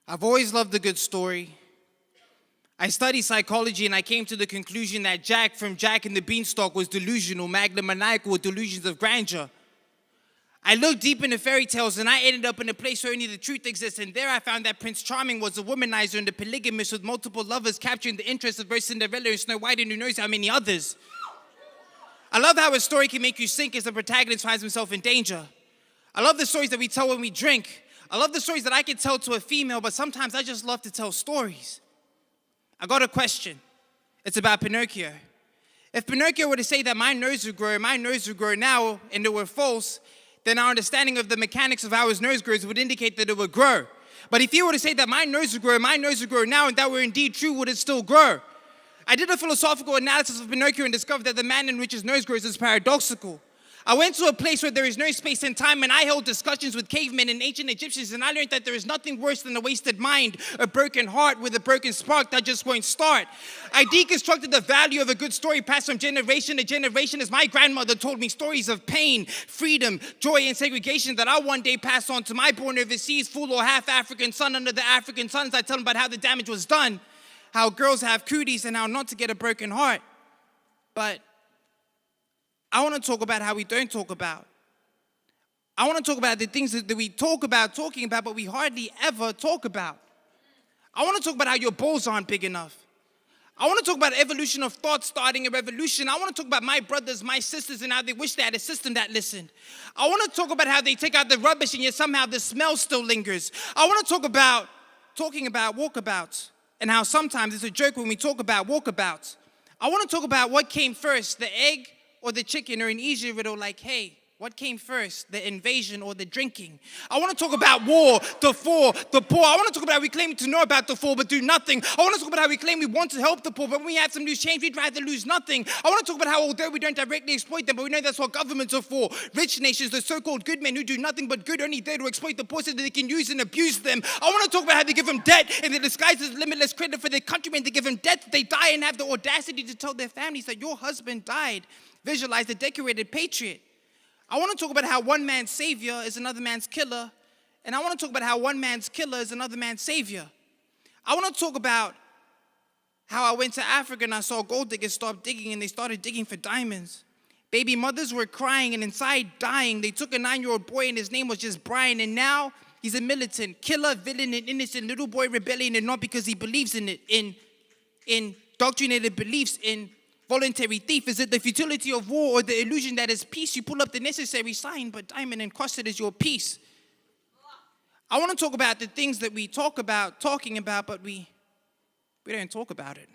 I've always loved a good story. I studied psychology and I came to the conclusion that Jack from Jack and the Beanstalk was delusional, megalomaniacal with delusions of grandeur. I looked deep into fairy tales and I ended up in a place where only the truth exists, and there I found that Prince Charming was a womanizer and a polygamist with multiple lovers, capturing the interest of both Cinderella and Snow White and who knows how many others. I love how a story can make you sink as the protagonist finds himself in danger. I love the stories that we tell when we drink. I love the stories that I can tell to a female, but sometimes I just love to tell stories. I got a question. It's about Pinocchio. If Pinocchio were to say that my nose would grow now, and it were false, then our understanding of the mechanics of how his nose grows would indicate that it would grow. But if he were to say that my nose would grow now, and that were indeed true, would it still grow? I did a philosophical analysis of Pinocchio and discovered that the manner in which his nose grows is paradoxical. I went to a place where there is no space and time, and I held discussions with cavemen and ancient Egyptians, and I learned that there is nothing worse than a wasted mind, a broken heart with a broken spark that just won't start. I deconstructed the value of a good story passed from generation to generation as my grandmother told me stories of pain, freedom, joy, and segregation that I'll one day pass on to my born overseas, full or half African son under the African sun as I tell him about how the damage was done, how girls have cooties, and how not to get a broken heart. But I want to talk about how we don't talk about. I want to talk about the things that we talking about, but we hardly ever talk about. I want to talk about how your balls aren't big enough. I want to talk about evolution of thought starting a revolution. I want to talk about my brothers, my sisters, and how they wish they had a system that listened. I want to talk about how they take out the rubbish and yet somehow the smell still lingers. I want to talk about talking about walkabouts and how sometimes it's a joke when we talk about walkabouts. I want to talk about what came first, the egg or the chicken, or an easier riddle like, hey, what came first, the invasion or the drinking? I want to talk about war, the poor. I want to talk about how we claim to know about the poor but do nothing. I want to talk about how we claim we want to help the poor, but when we have some loose change, we'd rather lose nothing. I want to talk about how although we don't directly exploit them, but we know that's what governments are for. Rich nations, the so-called good men who do nothing but good, only there to exploit the poor so that they can use and abuse them. I want to talk about how they give them debt and they disguise as limitless credit for their countrymen. They give them debt, they die and have the audacity to tell their families that your husband died. Visualize the decorated patriot. I want to talk about how one man's savior is another man's killer, and I want to talk about how one man's killer is another man's savior. I want to talk about how I went to Africa and I saw gold diggers stop digging and they started digging for diamonds. Baby mothers were crying and inside dying. They took a 9-year-old boy and his name was just Brian, and now he's a militant, killer, villain, and innocent little boy rebelling, and not because he believes in it, in indoctrinated beliefs, in voluntary thief. Is it the futility of war or the illusion that is peace? You pull up the necessary sign, but diamond encrusted is your peace. I want to talk about the things that we talk about, talking about, but we don't talk about it.